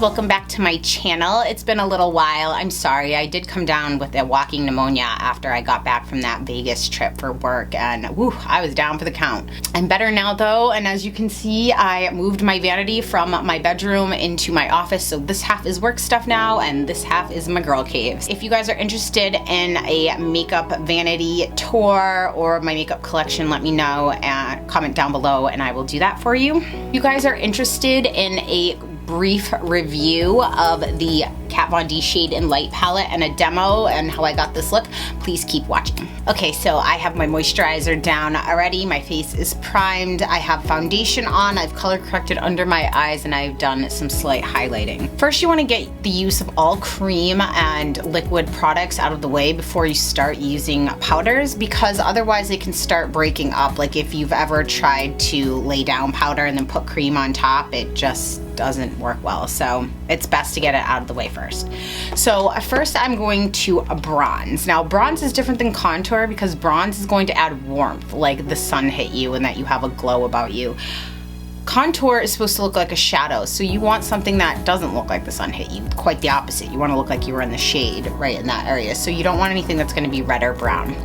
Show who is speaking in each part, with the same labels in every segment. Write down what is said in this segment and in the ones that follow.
Speaker 1: welcome back to my channel. It's been a little while. I'm sorry, I did come down with a walking pneumonia after I got back from that Vegas trip for work, and woo, I was down for the count. I'm better now though, and as you can see, I moved my vanity from my bedroom into my office, so this half is work stuff now, and this half is my girl caves. If you guys are interested in a makeup vanity tour or my makeup collection, let me know and comment down below and I will do that for you. If you guys are interested in a brief review of the Kat Von D Shade and Light palette and a demo and how I got this look, please keep watching. Okay, so I have my moisturizer down already. My face is primed. I have foundation on. I've color corrected under my eyes and I've done some slight highlighting. First, you want to get the use of all cream and liquid products out of the way before you start using powders, because otherwise they can start breaking up. Like if you've ever tried to lay down powder and then put cream on top, it just doesn't work well. So it's best to get it out of the way first. So first I'm going to bronze. Now bronze is different than contour because bronze is going to add warmth, like the sun hit you and that you have a glow about you. Contour is supposed to look like a shadow, so you want something that doesn't look like the sun hit you. Quite the opposite. You want to look like you were in the shade right in that area. So you don't want anything that's going to be red or brown.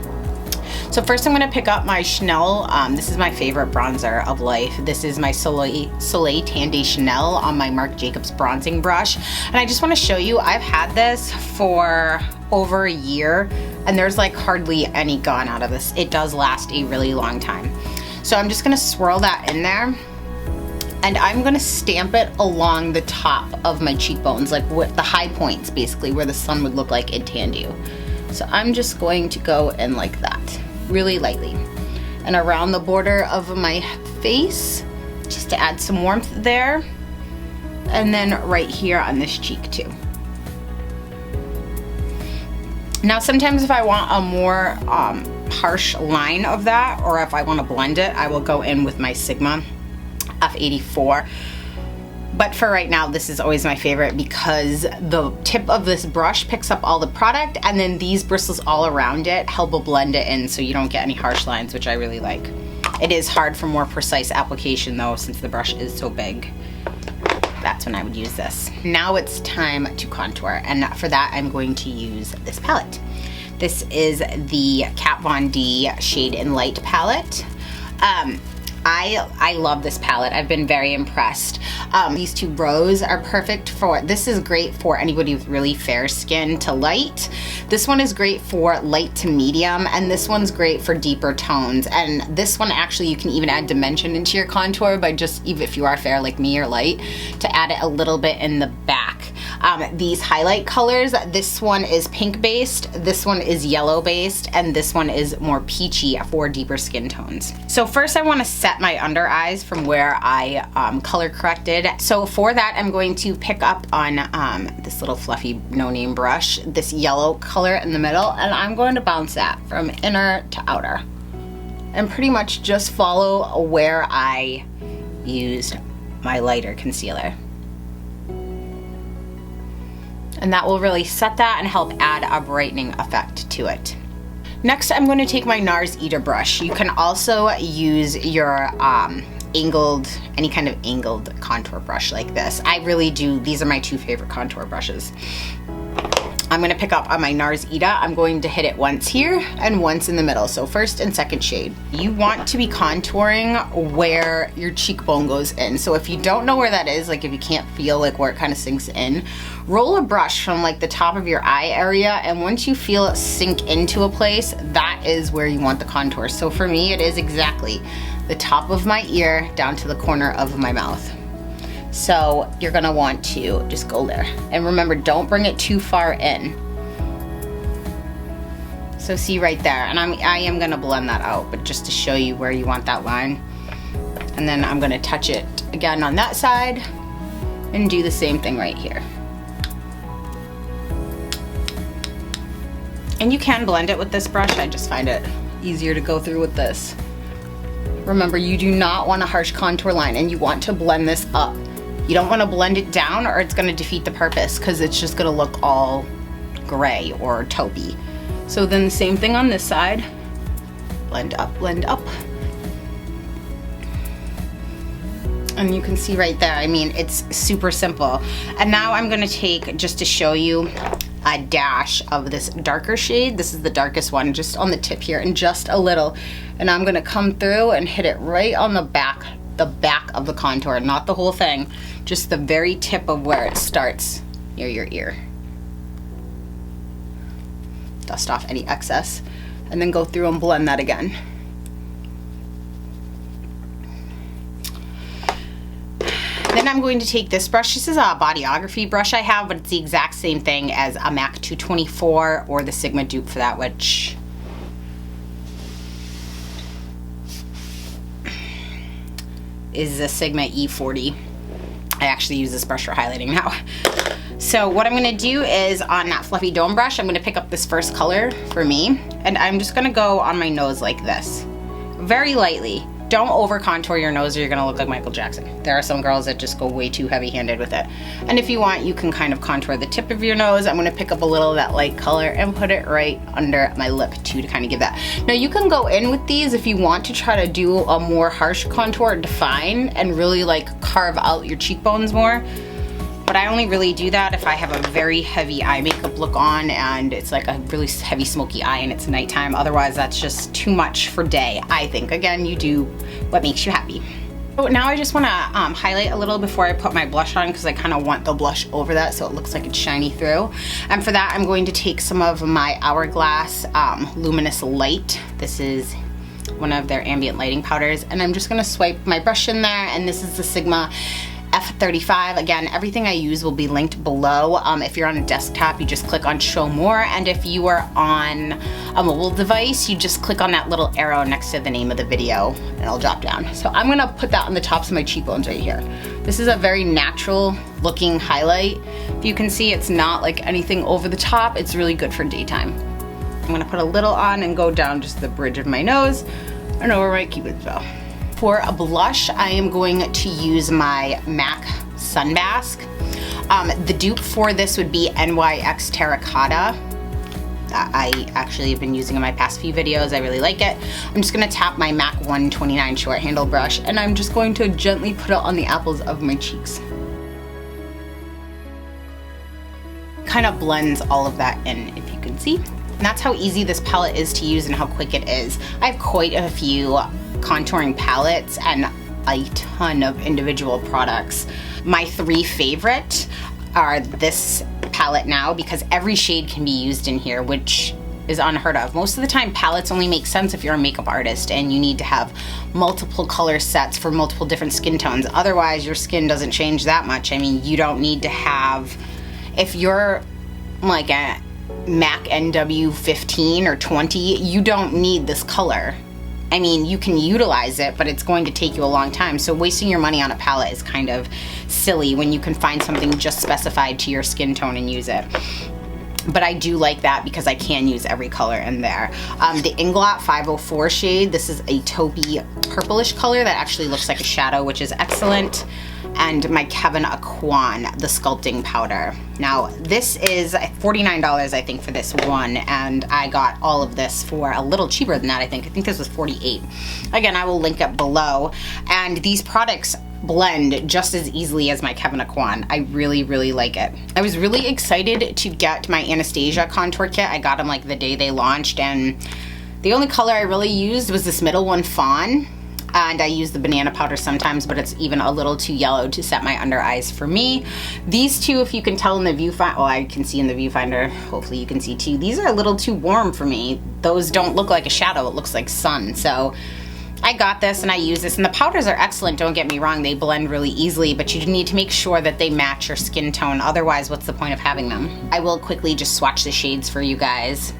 Speaker 1: So first I'm going to pick up my Chanel, this is my favorite bronzer of life. This is my Soleil Tan de Chanel on my Marc Jacobs bronzing brush. And I just want to show you, I've had this for over a year and there's like hardly any gone out of this. It does last a really long time. So I'm just going to swirl that in there. And I'm going to stamp it along the top of my cheekbones, like with the high points basically, where the sun would look like it tanned you. So I'm just going to go in like that, really lightly. And around the border of my face, just to add some warmth there. And then right here on this cheek too. Now sometimes if I want a more harsh line of that, or if I want to blend it, I will go in with my Sigma F84. But for right now, this is always my favorite because the tip of this brush picks up all the product and then these bristles all around it help blend it in so you don't get any harsh lines, which I really like. It is hard for more precise application though, since the brush is so big. That's when I would use this. Now it's time to contour, and for that I'm going to use this palette. This is the Kat Von D Shade and Light palette. I love this palette. I've been very impressed. These two rows are perfect for, this is great for anybody with really fair skin to light. This one is great for light to medium, and this one's great for deeper tones. And this one actually you can even add dimension into your contour by just, even if you are fair like me or light, to add it a little bit in the back. These highlight colors, this one is pink based, this one is yellow based, and this one is more peachy for deeper skin tones. So first I want to set my under eyes from where I color corrected. So for that I'm going to pick up on this little fluffy no-name brush, this yellow color in the middle, and I'm going to bounce that from inner to outer. And pretty much just follow where I used my lighter concealer. And that will really set that and help add a brightening effect to it. Next, I'm going to take my NARS Eater brush. You can also use your angled, any kind of angled contour brush like this. I really do, these are my two favorite contour brushes. I'm going to pick up on my NARS Eater. I'm going to hit it once here and once in the middle, so first and second shade. You want to be contouring where your cheekbone goes in. So if you don't know where that is, like if you can't feel like where it kind of sinks in, roll a brush from like the top of your eye area, and once you feel it sink into a place, that is where you want the contour. So for me, it is exactly the top of my ear down to the corner of my mouth. So you're gonna want to just go there. And remember, don't bring it too far in. So see right there, and I am gonna blend that out, but just to show you where you want that line. And then I'm gonna touch it again on that side and do the same thing right here. And you can blend it with this brush, I just find it easier to go through with this. Remember, you do not want a harsh contour line and you want to blend this up. You don't want to blend it down or it's going to defeat the purpose because it's just going to look all gray or taupey. So then the same thing on this side. Blend up, blend up. And you can see right there, I mean, it's super simple. And now I'm gonna take, just to show you, a dash of this darker shade. This is the darkest one, just on the tip here, and just a little. And I'm gonna come through and hit it right on the back of the contour, not the whole thing, just the very tip of where it starts near your ear. Dust off any excess, and then go through and blend that again. Then I'm going to take this brush. This is a Bodyography brush I have, but it's the exact same thing as a MAC 224 or the Sigma dupe for that, which is a Sigma E40. I actually use this brush for highlighting now. So what I'm gonna do is, on that fluffy dome brush, I'm gonna pick up this first color for me, and I'm just gonna go on my nose like this, very lightly. Don't over contour your nose or you're gonna look like Michael Jackson. There are some girls that just go way too heavy-handed with it. And if you want, you can kind of contour the tip of your nose. I'm gonna pick up a little of that light color and put it right under my lip too, to kind of give that. Now you can go in with these if you want to try to do a more harsh contour, define, and really like carve out your cheekbones more. But I only really do that if I have a very heavy eye makeup look on and it's like a really heavy smoky eye and it's nighttime. Otherwise, that's just too much for day, I think. Again, you do what makes you happy. So now I just want to highlight a little before I put my blush on, because I kind of want the blush over that so it looks like it's shiny through. And for that, I'm going to take some of my Hourglass Luminous Light. This is one of their ambient lighting powders, and I'm just going to swipe my brush in there, and this is the Sigma F35. Again, everything I use will be linked below. If you're on a desktop, you just click on show more, and if you are on a mobile device, you just click on that little arrow next to the name of the video and it'll drop down. So I'm gonna put that on the tops of my cheekbones right here. This is a very natural looking highlight. If you can see, it's not like anything over the top. It's really good for daytime. I'm gonna put a little on and go down just the bridge of my nose and over my cupid's bow. For a blush, I am going to use my MAC Sunbask. The dupe for this would be NYX Terracotta. I actually have been using in my past few videos. I really like it. I'm just gonna tap my MAC 129 short handle brush, and I'm just going to gently put it on the apples of my cheeks. Kind of blends all of that in, if you can see. And that's how easy this palette is to use and how quick it is. I have quite a few contouring palettes and a ton of individual products. My three favorite are this palette now, because every shade can be used in here, which is unheard of. Most of the time, palettes only make sense if you're a makeup artist and you need to have multiple color sets for multiple different skin tones. Otherwise, your skin doesn't change that much. I mean, you don't need to have, if you're like a MAC NW 15 or 20, you don't need this color. I mean, you can utilize it, but it's going to take you a long time. So wasting your money on a palette is kind of silly when you can find something just specified to your skin tone and use it. But I do like that because I can use every color in there. The Inglot 504 shade, this is a taupey purplish color that actually looks like a shadow, which is excellent. And my Kevyn Aucoin, the sculpting powder. Now this is $49 I think for this one, and I got all of this for a little cheaper than that. I think this was $48. Again, I will link it below. And these products blend just as easily as my Kevyn Aucoin. I really, really like it. I was really excited to get my Anastasia contour kit. I got them like the day they launched, and the only color I really used was this middle one, Fawn. And I use the banana powder sometimes, but it's even a little too yellow to set my under eyes for me. These two, if you can tell in the viewfinder, well, I can see in the viewfinder, hopefully you can see too, these are a little too warm for me. Those don't look like a shadow, it looks like sun. So I got this and I use this, and the powders are excellent, don't get me wrong, they blend really easily, but you need to make sure that they match your skin tone, otherwise what's the point of having them? I will quickly just swatch the shades for you guys.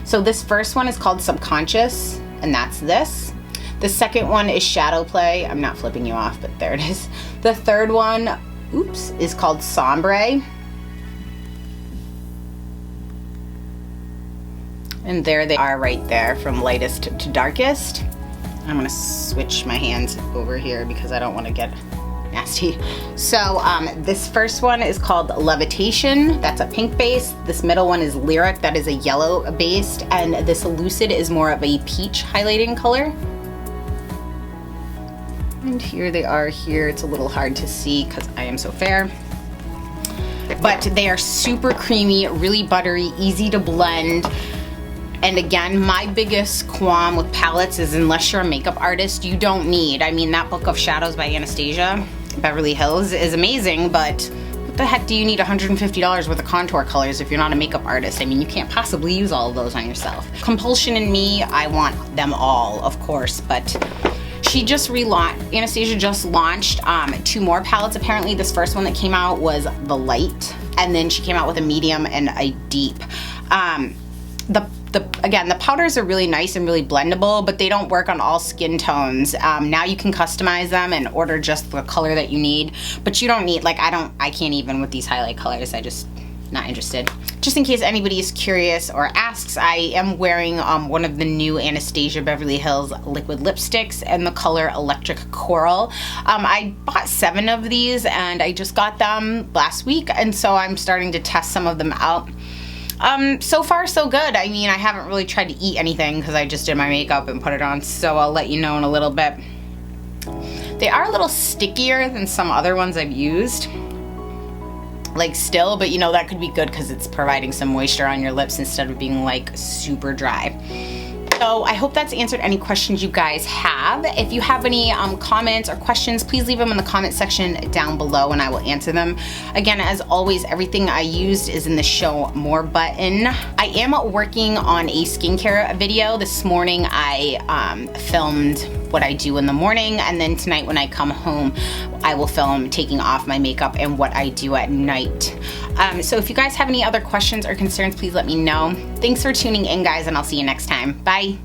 Speaker 1: So this first one is called Subconscious, and that's this. The second one is Shadow Play. I'm not flipping you off, but there it is. The third one, oops, is called Sombre. And there they are right there, from lightest to darkest. I'm gonna switch my hands over here because I don't want to get nasty. So this first one is called Levitation. That's a pink base. This middle one is Lyric. That is a yellow based. And this Lucid is more of a peach highlighting color. And here they are here. It's a little hard to see because I am so fair. But they are super creamy, really buttery, easy to blend. And again, my biggest qualm with palettes is unless you're a makeup artist, you don't need. I mean, that book of Shadows by Anastasia Beverly Hills is amazing, but what the heck do you need $150 worth of contour colors if you're not a makeup artist? I mean, you can't possibly use all of those on yourself. Compulsion in me, I want them all, of course, but she just relaunched, Anastasia just launched 2 more palettes. Apparently this first one that came out was the light, and then she came out with a medium and a deep. Again, the powders are really nice and really blendable, but they don't work on all skin tones. Now you can customize them and order just the color that you need, but you don't need, like, I can't even with these highlight colors. I just, not interested. Just in case anybody is curious or asks, I am wearing one of the new Anastasia Beverly Hills liquid lipsticks in the color Electric Coral. I bought 7 of these and I just got them last week, and so I'm starting to test some of them out. So far so good. I mean, I haven't really tried to eat anything because I just did my makeup and put it on, so I'll let you know in a little bit. They are a little stickier than some other ones I've used, like still, but you know, that could be good because it's providing some moisture on your lips instead of being like super dry. So I hope that's answered any questions you guys have. If you have any comments or questions, please leave them in the comment section down below and I will answer them. Again, as always, everything I used is in the show more button. I am working on a skincare video. This morning I filmed what I do in the morning, and then tonight when I come home I will film taking off my makeup and what I do at night. So if you guys have any other questions or concerns, please let me know. Thanks for tuning in, guys, and I'll see you next time. Bye.